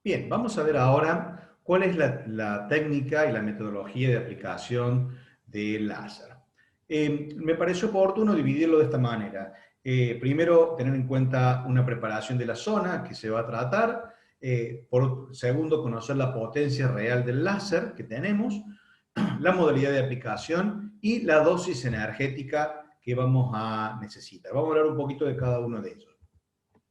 Bien, vamos a ver ahora cuál es la técnica y la metodología de aplicación del láser. Me pareció oportuno dividirlo de esta manera. Primero, tener en cuenta una preparación de la zona que se va a tratar. Segundo, conocer la potencia real del láser que tenemos, la modalidad de aplicación y la dosis energética que vamos a necesitar. Vamos a hablar un poquito de cada uno de ellos.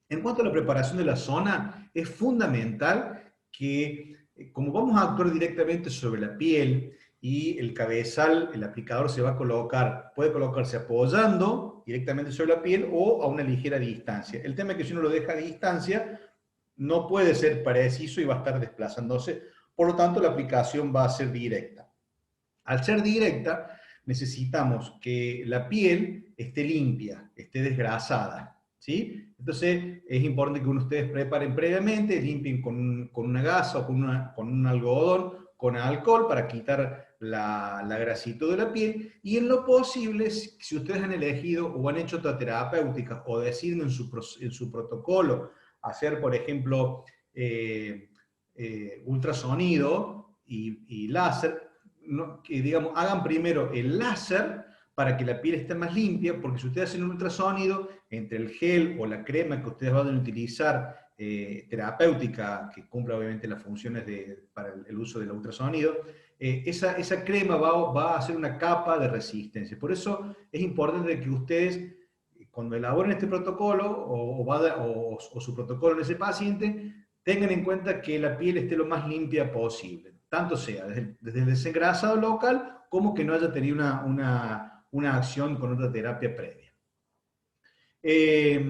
En cuanto a la preparación de la zona, es fundamental que, como vamos a actuar directamente sobre la piel y el cabezal, el aplicador se va a colocar, puede colocarse apoyando directamente sobre la piel o a una ligera distancia. El tema es que si uno lo deja a distancia, no puede ser preciso y va a estar desplazándose, por lo tanto la aplicación va a ser directa. Al ser directa, necesitamos que la piel esté limpia, esté desgrasada, ¿sí? Entonces, es importante que ustedes preparen previamente, limpien con una gasa o con un algodón, con alcohol para quitar la grasita de la piel, y en lo posible, si ustedes han elegido o han hecho otra terapéutica o deciden en su protocolo hacer, por ejemplo, ultrasonido y láser, no, que digamos, hagan primero el láser para que la piel esté más limpia, porque si ustedes hacen un ultrasonido, entre el gel o la crema que ustedes van a utilizar terapéutica, que cumple obviamente las funciones para el uso del ultrasonido, esa crema va a hacer una capa de resistencia. Por eso es importante que ustedes, cuando elaboren este protocolo o su protocolo en ese paciente, tengan en cuenta que la piel esté lo más limpia posible, tanto sea desde el desengrasado local como que no haya tenido una acción con otra terapia previa. Eh,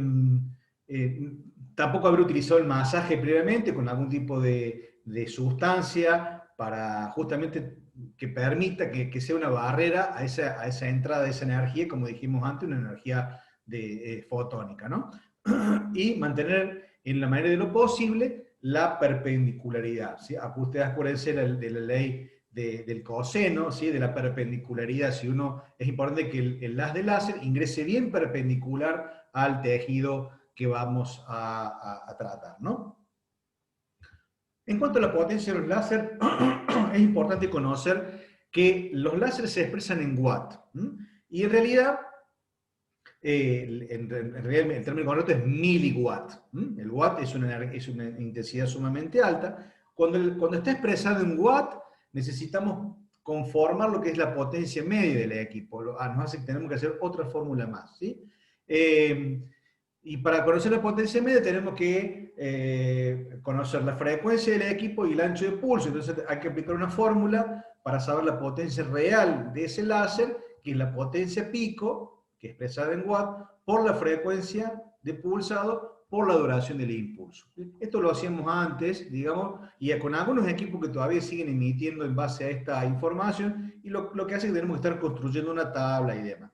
eh, Tampoco haber utilizado el masaje previamente con algún tipo de sustancia para justamente que permita que sea una barrera a esa entrada de esa energía, como dijimos antes, una energía fotónica, ¿no? Y mantener en la medida de lo posible la perpendicularidad, ¿sí? Ustedes acuérdense de la ley del coseno, ¿sí? De la perpendicularidad. Si uno, es importante que el haz de láser ingrese bien perpendicular al tejido que vamos a tratar, ¿no? En cuanto a la potencia de los láser, es importante conocer que los láseres se expresan en watt, y en realidad el término correcto es miliwatt. El watt es una intensidad sumamente alta. Cuando está expresado en watt, necesitamos conformar lo que es la potencia media del equipo. Nos hace que tenemos que hacer otra fórmula más, ¿sí? Y para conocer la potencia media tenemos que conocer la frecuencia del equipo y el ancho de pulso. Entonces hay que aplicar una fórmula para saber la potencia real de ese láser, que es la potencia pico, que es expresada en watt, por la frecuencia de pulsado, por la duración del impulso. Esto lo hacíamos antes, digamos, y con algunos equipos que todavía siguen emitiendo en base a esta información, y lo que hace es que tenemos que estar construyendo una tabla y demás.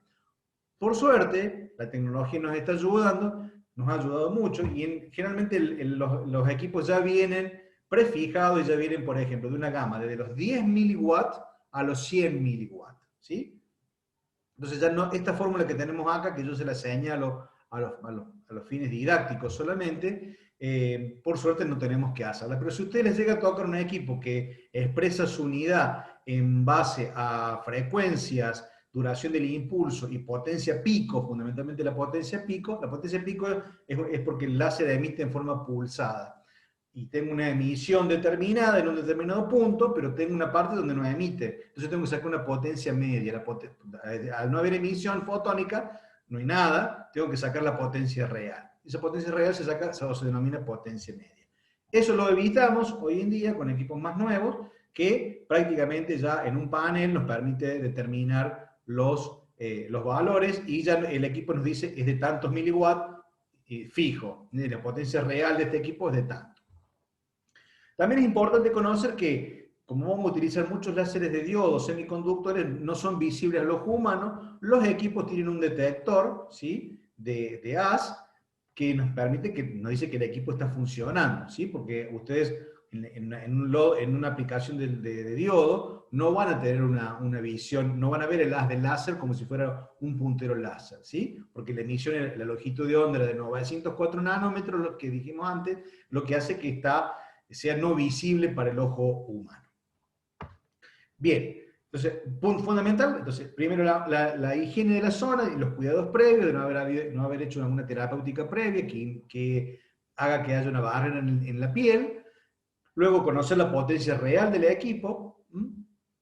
Por suerte, la tecnología nos está ayudando, nos ha ayudado mucho, y generalmente los equipos ya vienen prefijados y ya vienen, por ejemplo, de una gama desde los 10 miliwatts a los 100 miliwatts, ¿sí? Entonces ya no, esta fórmula que tenemos acá, que yo se la señalo a los fines didácticos solamente, por suerte no tenemos que hacerla. Pero si a ustedes les llega a tocar un equipo que expresa su unidad en base a frecuencias, duración del impulso y potencia pico, fundamentalmente la potencia pico es porque el láser emite en forma pulsada. Y tengo una emisión determinada en un determinado punto, pero tengo una parte donde no emite. Entonces tengo que sacar una potencia media. Al no haber emisión fotónica, no hay nada, tengo que sacar la potencia real. Esa potencia real se denomina potencia media. Eso lo evitamos hoy en día con equipos más nuevos, que prácticamente ya en un panel nos permite determinar los valores, y ya el equipo nos dice es de tantos miliwatts fijo. La potencia real de este equipo es de tanto. También es importante conocer que, como vamos a utilizar muchos láseres de diodos semiconductores, no son visibles a los humanos, los equipos tienen un detector, ¿sí? de haz, que nos permite, que nos dice que el equipo está funcionando, ¿sí? Porque ustedes en una aplicación de diodo no van a tener una visión, no van a ver el haz del láser como si fuera un puntero láser, ¿sí? Porque la emisión, la longitud de onda de 904 nanómetros, lo que dijimos antes, lo que hace que está sea no visible para el ojo humano. Bien, entonces, punto fundamental, entonces, primero la higiene de la zona y los cuidados previos, de no haber hecho una terapéutica previa que haga que haya una barrera en la piel. Luego, conocer la potencia real del equipo.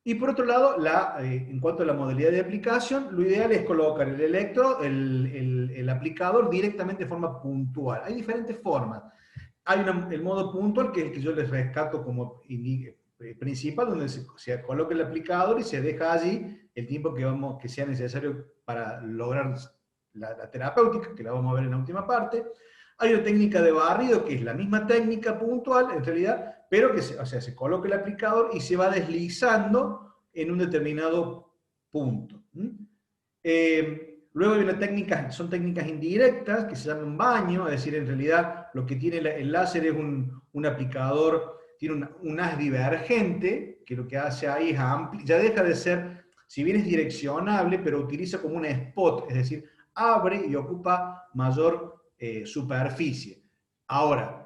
Y por otro lado, en cuanto a la modalidad de aplicación, lo ideal es colocar el electro, el aplicador directamente de forma puntual. Hay diferentes formas. Hay el modo puntual, que es el que yo les rescato como principal, donde se coloca el aplicador y se deja allí el tiempo que sea necesario para lograr la terapéutica, que la vamos a ver en la última parte. Hay una técnica de barrido, que es la misma técnica puntual, en realidad, pero que se coloca el aplicador y se va deslizando en un determinado punto. Luego hay son técnicas indirectas que se llaman baño, es decir, en realidad lo que tiene el láser es un aplicador, tiene un haz divergente, que lo que hace ahí es ya deja de ser, si bien es direccionable, pero utiliza como un spot, es decir, abre y ocupa mayor superficie. Ahora,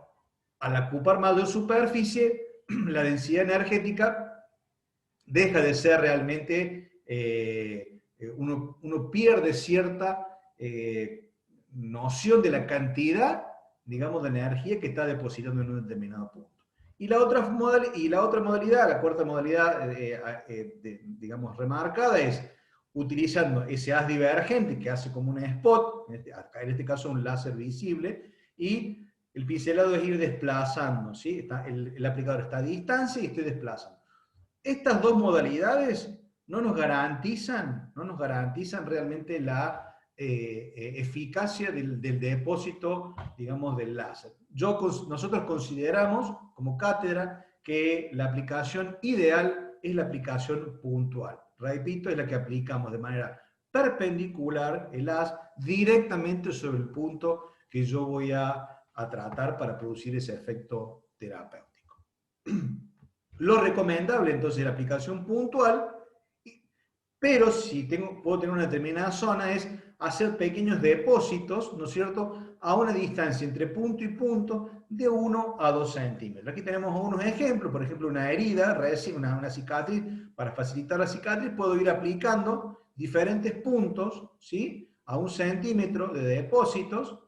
al ocupar mayor superficie, la densidad energética deja de ser realmente, uno pierde cierta noción de la cantidad, digamos, de energía que está depositando en un determinado punto. Y la otra modalidad, la cuarta modalidad, digamos, remarcada, es utilizando ese haz divergente que hace como un spot, en este caso un láser visible, y el pincelado es ir desplazando, ¿sí? El aplicador está a distancia y estoy desplazando. Estas dos modalidades no nos garantizan realmente la eficacia del depósito, digamos, del láser. Nosotros consideramos, como cátedra, que la aplicación ideal es la aplicación puntual. Repito, es la que aplicamos de manera perpendicular el haz directamente sobre el punto que yo voy a tratar para producir ese efecto terapéutico. Lo recomendable entonces es la aplicación puntual, pero si puedo tener una determinada zona, es hacer pequeños depósitos, ¿no es cierto?, a una distancia entre punto y punto de 1 a 2 centímetros. Aquí tenemos unos ejemplos, por ejemplo, una herida, una cicatriz. Para facilitar la cicatriz puedo ir aplicando diferentes puntos, ¿sí?, a 1 centímetro de depósitos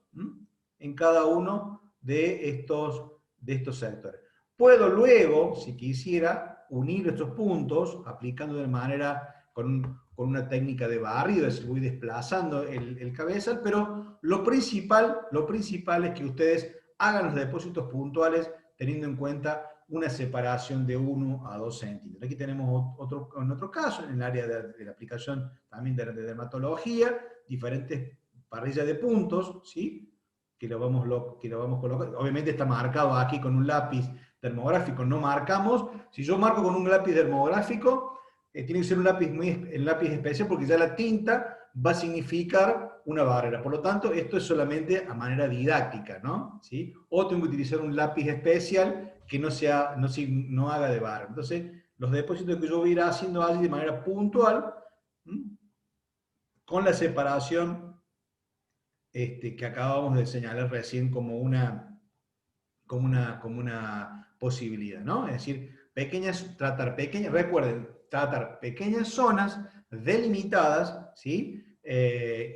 en cada uno de estos sectores. Puedo luego, si quisiera, unir estos puntos aplicando de manera con una técnica de barrido, es decir, voy desplazando el cabezal, pero lo principal es que ustedes hagan los depósitos puntuales teniendo en cuenta una separación de 1 a 2 centímetros. Aquí tenemos en otro caso, en el área de la aplicación también de dermatología, diferentes parrillas de puntos, ¿sí?, que lo vamos colocando. Obviamente está marcado aquí con un lápiz termográfico, no marcamos. Si yo marco con un lápiz termográfico, tiene que ser un lápiz especial, porque ya la tinta va a significar una barrera. Por lo tanto, esto es solamente a manera didáctica, ¿no? ¿Sí? O tengo que utilizar un lápiz especial que no haga de barra. Entonces, los depósitos que yo voy a ir haciendo allí de manera puntual, con la separación que acabamos de señalar recién como una posibilidad, ¿no? Es decir, recuerden, tratar pequeñas zonas delimitadas, ¿sí?,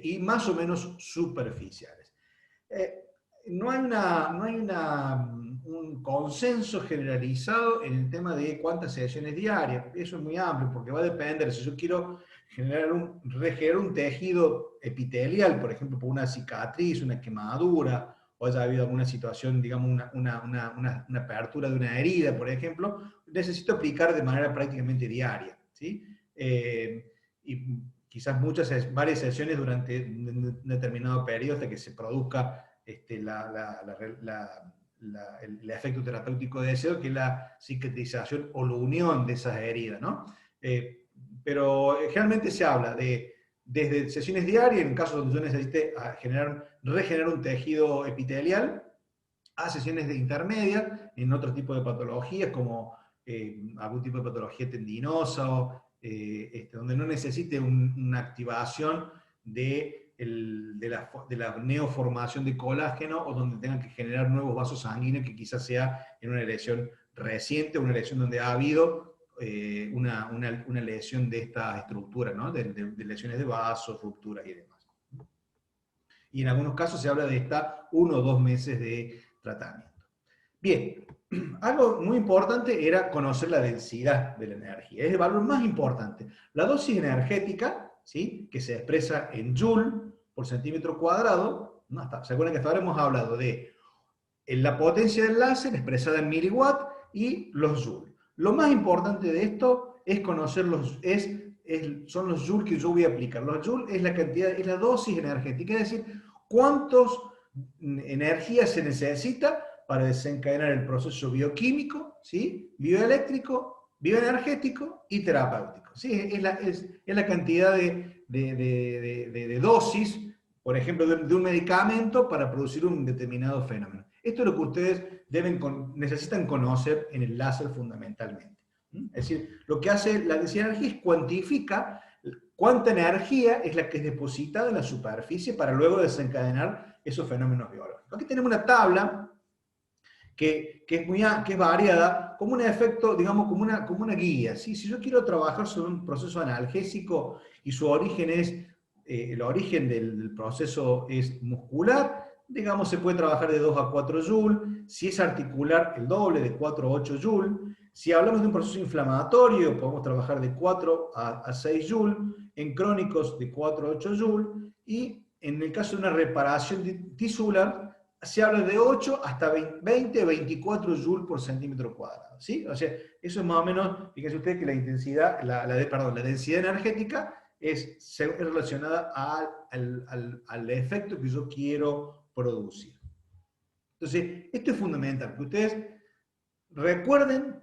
y más o menos superficiales. No hay un consenso generalizado en el tema de cuántas sesiones diarias. Eso es muy amplio, porque va a depender. Si yo quiero regenerar un tejido epitelial, por ejemplo, por una cicatriz, una quemadura, o haya habido alguna situación, digamos, una apertura de una herida, por ejemplo, necesito aplicar de manera prácticamente diaria, ¿sí? Y quizás varias sesiones durante un determinado periodo hasta que se produzca el efecto terapéutico de deseo, que es la cicatrización o la unión de esas heridas, ¿no? Pero generalmente se habla desde sesiones diarias, en casos donde yo necesite regenerar un tejido epitelial, a sesiones de intermedias en otro tipo de patologías, como algún tipo de patología tendinosa, donde no necesite una activación de de la neoformación de colágeno o donde tengan que generar nuevos vasos sanguíneos, que quizás sea en una lesión reciente, una lesión donde ha habido una lesión de esta estructura, ¿no? De lesiones de vasos, rupturas y demás. Y en algunos casos se habla de hasta 1 o 2 meses de tratamiento. Bien, algo muy importante era conocer la densidad de la energía, es el valor más importante. La dosis energética, ¿sí?, que se expresa en Joule por centímetro cuadrado, ¿no? ¿Se acuerdan que hasta ahora hemos hablado de la potencia del láser expresada en miliwatt y los Joule? Lo más importante de esto es conocer son los Joule que yo voy a aplicar. Los Joule es la cantidad, es la dosis energética, es decir, cuántos energía se necesita para desencadenar el proceso bioquímico, ¿sí?, bioeléctrico, bioenergético y terapéutico. ¿Sí? Es la cantidad de dosis, por ejemplo, de un medicamento para producir un determinado fenómeno. Esto es lo que ustedes necesitan conocer en el láser fundamentalmente. Es decir, lo que hace la densidad de energía es cuantifica cuánta energía es la que es depositada en la superficie para luego desencadenar esos fenómenos biológicos. Aquí tenemos una tabla que es variada, como un efecto, digamos, como una guía. ¿Sí? Si yo quiero trabajar sobre un proceso analgésico y su origen el origen del proceso es muscular, digamos, se puede trabajar de 2 a 4 Joule, si es articular, el doble, de 4 a 8 Joule. Si hablamos de un proceso inflamatorio, podemos trabajar de 4 a 6 Joule, en crónicos de 4 a 8 Joule, y en el caso de una reparación tisular, se habla de 8 hasta 20 a 24 Joule por centímetro cuadrado. ¿Sí? O sea, eso es más o menos, fíjense ustedes que la intensidad, la densidad energética es relacionada al efecto que yo quiero producir. Entonces, esto es fundamental, que ustedes recuerden,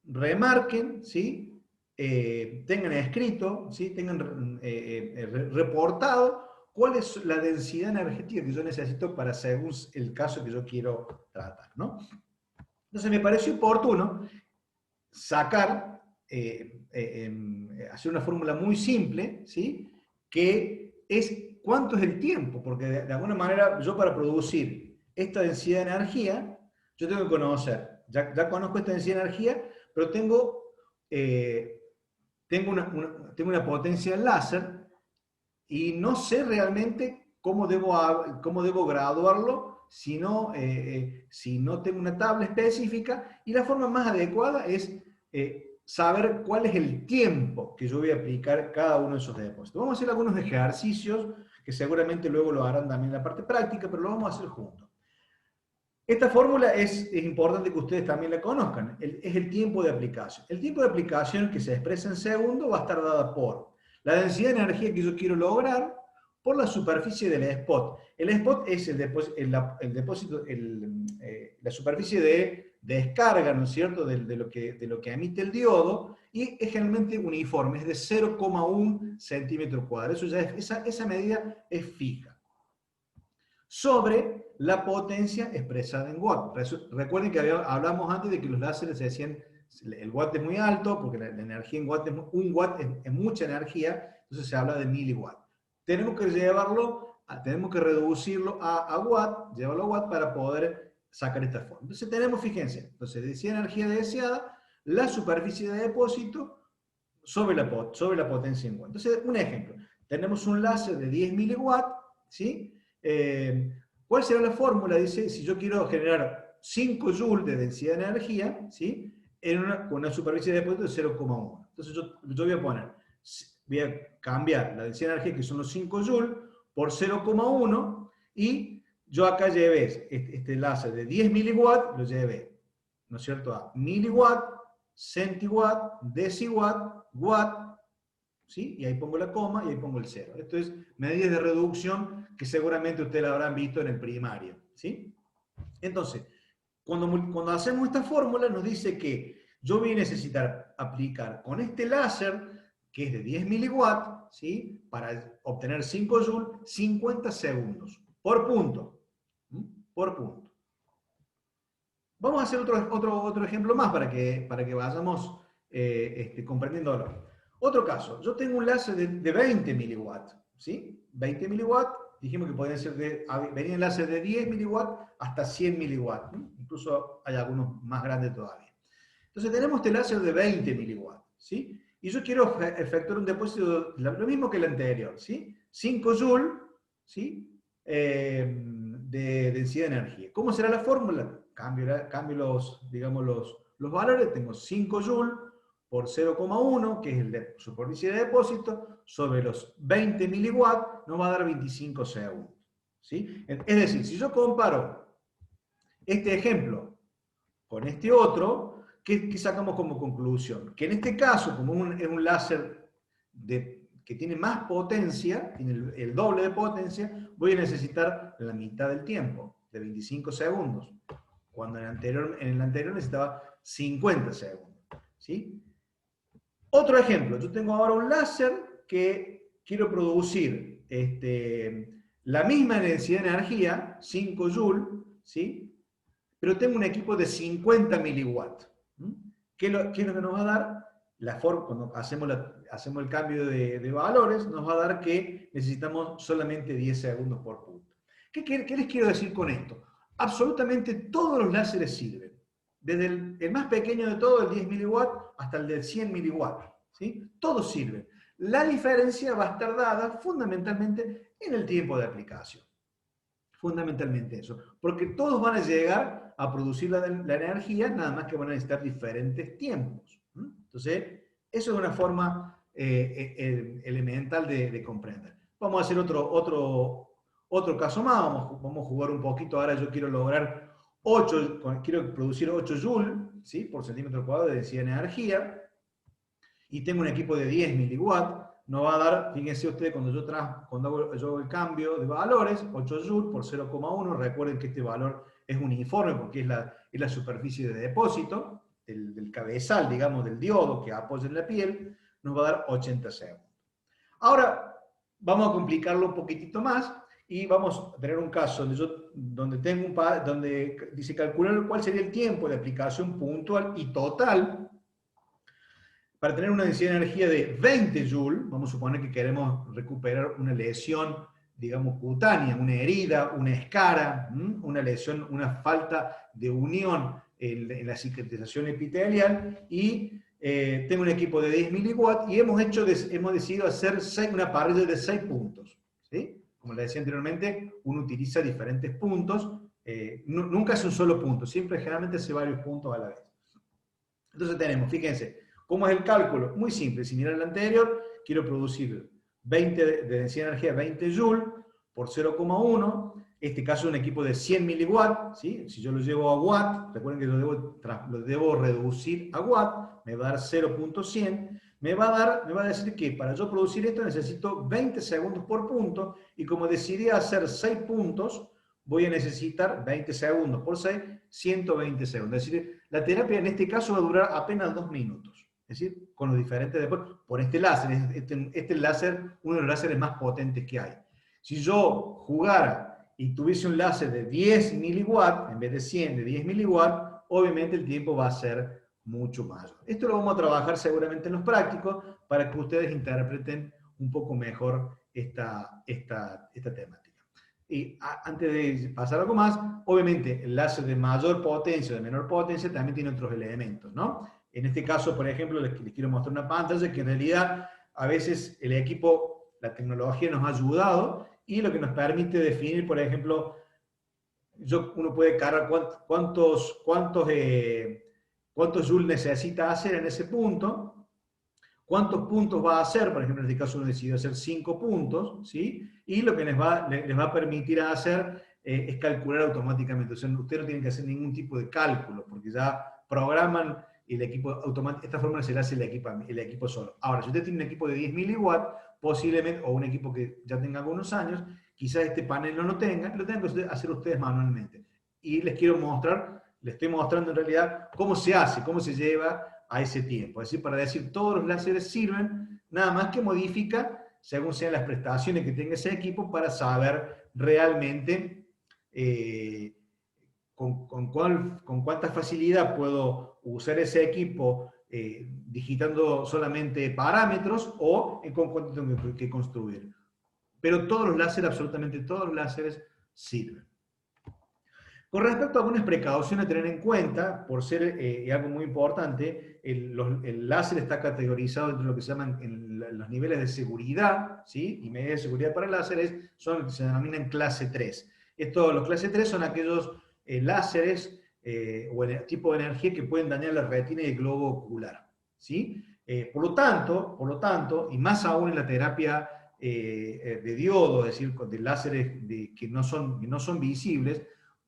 remarquen, ¿sí? Tengan escrito, ¿sí? Tengan reportado cuál es la densidad energética que yo necesito para según el caso que yo quiero tratar, ¿no? Entonces me pareció oportuno sacar, hacer una fórmula muy simple, ¿sí?, que es cuánto es el tiempo, porque de alguna manera yo para producir esta densidad de energía, yo tengo que conocer, ya conozco esta densidad de energía, pero tengo una potencia en láser y no sé realmente cómo debo graduarlo si no tengo una tabla específica, y la forma más adecuada es saber cuál es el tiempo que yo voy a aplicar cada uno de esos depósitos. Vamos a hacer algunos ejercicios que seguramente luego lo harán también en la parte práctica, pero lo vamos a hacer juntos. Esta fórmula es importante que ustedes también la conozcan, es el tiempo de aplicación. El tiempo de aplicación, que se expresa en segundos, va a estar dada por la densidad de energía que yo quiero lograr por la superficie del spot. El spot es la superficie de descarga, ¿no es cierto?, de lo que emite el diodo, y es generalmente uniforme, es de 0,1 centímetro cuadrado. Esa medida es fija. Sobre la potencia expresada en watt. Recuerden que hablamos antes de que los láseres se decían, el watt es muy alto, porque la energía en watt un watt es mucha energía, entonces se habla de miliwatt. Tenemos que reducirlo a watt, llevarlo a watt para poder sacar esta forma. Entonces tenemos, fíjense, entonces decía energía deseada, la superficie de depósito sobre la potencia en watt. Entonces, un ejemplo, tenemos un láser de 10 miliwatts, ¿sí? ¿Cuál será la fórmula? Dice, si yo quiero generar 5 joules de densidad de energía, ¿sí?, con una superficie de depósito de 0,1. Entonces yo voy a cambiar la densidad de energía, que son los 5 joules, por 0,1, y yo acá llevé este láser de 10 miliwatts, lo llevé, ¿no es cierto?, a miliwatt, centiwatt, deciwatt, watt, ¿sí? Y ahí pongo la coma y ahí pongo el 0. Esto es medidas de reducción que seguramente ustedes la habrán visto en el primario, ¿sí? Entonces, cuando hacemos esta fórmula nos dice que yo voy a necesitar aplicar con este láser, que es de 10 miliwatts, ¿sí?, para obtener 5 joules, 50 segundos, por punto. Por punto. Vamos a hacer otro ejemplo más para que vayamos comprendiéndolo. Otro caso, yo tengo un láser de 20 miliwatts, ¿sí? 20 miliwatts, dijimos que podían ser venían láser de 10 miliwatts hasta 100 miliwatts, ¿no? Incluso hay algunos más grandes todavía. Entonces tenemos este láser de 20 miliwatts, ¿sí? Y yo quiero efectuar un depósito, lo mismo que el anterior, ¿sí? 5 joules, ¿sí? De densidad de energía. ¿Cómo será la fórmula? Cambio los, digamos, los valores, tengo 5 joules por 0,1, que es la superficie de depósito, sobre los 20 miliwatts, nos va a dar 25 segundos, ¿sí? Es decir, si yo comparo este ejemplo con este otro, ¿qué sacamos como conclusión? Que en este caso, como es un láser que tiene más potencia, tiene el doble de potencia, voy a necesitar la mitad del tiempo, de 25 segundos, cuando en el anterior necesitaba 50 segundos, ¿sí? Otro ejemplo, yo tengo ahora un láser que quiero producir la misma densidad de energía, 5 joules, ¿sí? Pero tengo un equipo de 50 miliwatts. ¿Qué es lo que nos va a dar? Cuando hacemos el cambio de valores, nos va a dar que necesitamos solamente 10 segundos por punto. ¿Qué les quiero decir con esto? Absolutamente todos los láseres sirven. Desde el más pequeño de todo, el 10 miliwatts, hasta el de 100 miliwatts. ¿Sí? Todos sirven. La diferencia va a estar dada fundamentalmente en el tiempo de aplicación. Fundamentalmente eso. Porque todos van a llegar a producir la energía, nada más que van a necesitar diferentes tiempos. Entonces, eso es una forma elemental de comprender. Vamos a hacer otro caso más, vamos a jugar un poquito. Ahora yo quiero lograr quiero producir 8 joules, ¿sí? Por centímetro cuadrado de densidad de energía, y tengo un equipo de 10 miliwatts. Nos va a dar, fíjense ustedes, cuando yo hago el cambio de valores, 8 joules por 0,1, recuerden que este valor es uniforme porque es la superficie de depósito del cabezal, digamos, del diodo que apoya en la piel, nos va a dar 80 segundos. Ahora, vamos a complicarlo un poquitito más y vamos a tener un caso donde dice calcular cuál sería el tiempo de aplicación puntual y total para tener una densidad de energía de 20 joules. Vamos a suponer que queremos recuperar una lesión, digamos, cutánea, una herida, una escara, una lesión, una falta de unión en la cicatrización epitelial, y tengo un equipo de 10 miliwatts y hemos decidido hacer una parrilla de 6 puntos. ¿Sí? Como les decía anteriormente, uno utiliza diferentes puntos, nunca es un solo punto, siempre generalmente hace varios puntos a la vez. Entonces tenemos, fíjense, ¿cómo es el cálculo? Muy simple, similar al anterior, quiero producir 20 de densidad de energía, 20 joules por 0,1, este caso es un equipo de 100 miliwatts, ¿sí? Si yo lo llevo a watt, recuerden que lo debo reducir a watt, me va a dar 0.100, me va a decir que para yo producir esto necesito 20 segundos por punto, y como decidí hacer 6 puntos, voy a necesitar 20 segundos por 6, 120 segundos. Es decir, la terapia en este caso va a durar apenas 2 minutos. Es decir, con los diferentes depósitos, por este láser. Este láser, uno de los láseres más potentes que hay. Si yo jugara y tuviese un láser de 10 miliwatts, en vez de 100, de 10 miliwatts, obviamente el tiempo va a ser mucho mayor. Esto lo vamos a trabajar seguramente en los prácticos para que ustedes interpreten un poco mejor esta temática. Y antes de pasar a algo más, obviamente el láser de mayor potencia o de menor potencia también tiene otros elementos, ¿no? En este caso, por ejemplo, les quiero mostrar una pantalla que en realidad a veces el equipo, la tecnología nos ha ayudado, y lo que nos permite definir, por ejemplo, uno puede cargar cuántos joules necesita hacer en ese punto, cuántos puntos va a hacer. Por ejemplo, en este caso uno decidió hacer 5 puntos, ¿sí? Y lo que les va a permitir hacer es calcular automáticamente. O sea, ustedes no tienen que hacer ningún tipo de cálculo, porque ya programan el equipo automático. Esta fórmula se la hace el equipo solo. Ahora, si usted tiene un equipo de 10 miliwatts, posiblemente, o un equipo que ya tenga algunos años, quizás este panel no lo tengan que hacer ustedes manualmente. Y les estoy mostrando en realidad cómo se hace, cómo se lleva a ese tiempo. Es decir, para decir todos los láseres sirven, nada más que modifica según sean las prestaciones que tenga ese equipo, para saber realmente con cuánta facilidad puedo usar ese equipo digitando solamente parámetros, o con cuánto tengo que construir. pero todos los láseres, absolutamente todos los láseres, sirven. Con respecto a algunas precauciones a tener en cuenta, por ser algo muy importante, el láser está categorizado entre lo que se llaman los niveles de seguridad, ¿sí? Y medidas de seguridad para láseres son lo que se denominan clase 3. Los clase 3 son aquellos láseres o el tipo de energía que pueden dañar la retina y el globo ocular, ¿sí? Por lo tanto, y más aún en la terapia de diodo, es decir, de láseres que no son visibles,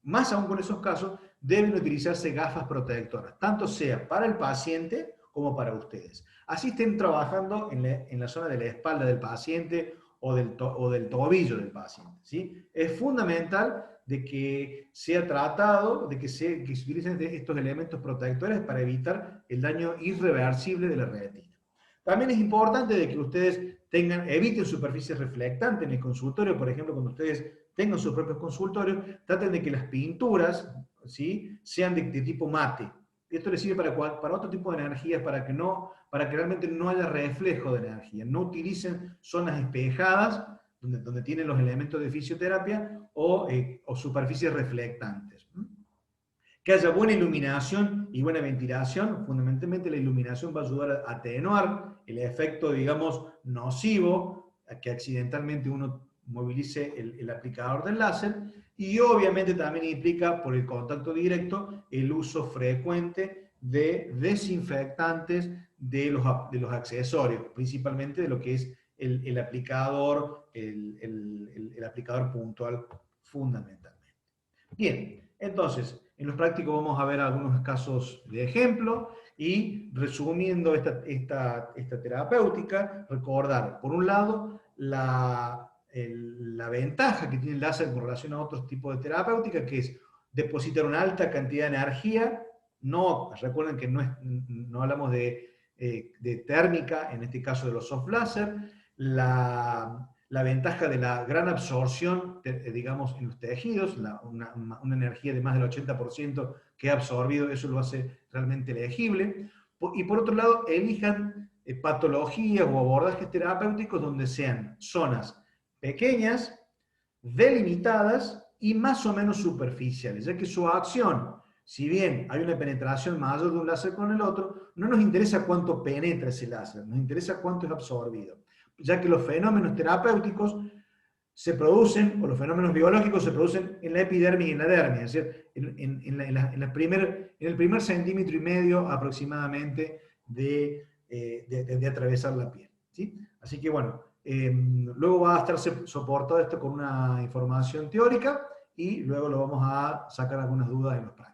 más aún con esos casos, deben utilizarse gafas protectoras, tanto sea para el paciente como para ustedes. Así estén trabajando en la zona de la espalda del paciente o del tobillo del paciente, ¿sí? Es fundamental de que sea tratado, que se utilicen estos elementos protectores para evitar el daño irreversible de la retina. También es importante de que ustedes eviten superficies reflectantes en el consultorio, por ejemplo, cuando ustedes tengan sus propios consultorios, traten de que las pinturas, ¿sí?, sean de tipo mate. Esto les sirve para otro tipo de energías, para que realmente no haya reflejo de energía. No utilicen zonas espejadas, donde tienen los elementos de fisioterapia, o superficies reflectantes. Que haya buena iluminación y buena ventilación. Fundamentalmente la iluminación va a ayudar a atenuar el efecto, digamos, nocivo, a que accidentalmente uno movilice el aplicador del láser, y obviamente también implica, por el contacto directo, el uso frecuente de desinfectantes de los accesorios, principalmente de lo que es el aplicador, el aplicador puntual, fundamentalmente. Bien, entonces, en los prácticos vamos a ver algunos casos de ejemplo y, resumiendo esta terapéutica, recordar, por un lado, la ventaja que tiene el láser con relación a otros tipos de terapéutica, que es depositar una alta cantidad de energía. Recuerden que no hablamos de térmica, en este caso de los soft láser. La ventaja de la gran absorción, digamos, en los tejidos, una energía de más del 80% que ha absorbido, eso lo hace realmente legible. Y por otro lado, elijan patologías o abordajes terapéuticos donde sean zonas pequeñas, delimitadas y más o menos superficiales, ya que su acción, si bien hay una penetración mayor de un láser con el otro, no nos interesa cuánto penetra ese láser, nos interesa cuánto es absorbido, ya que los fenómenos terapéuticos se producen, o los fenómenos biológicos se producen en la epidermis y en la dermis, es decir, en el primer centímetro y medio aproximadamente de atravesar la piel, ¿sí? Así que bueno, luego va a estar soportado esto con una información teórica y luego lo vamos a sacar algunas dudas en los prácticos.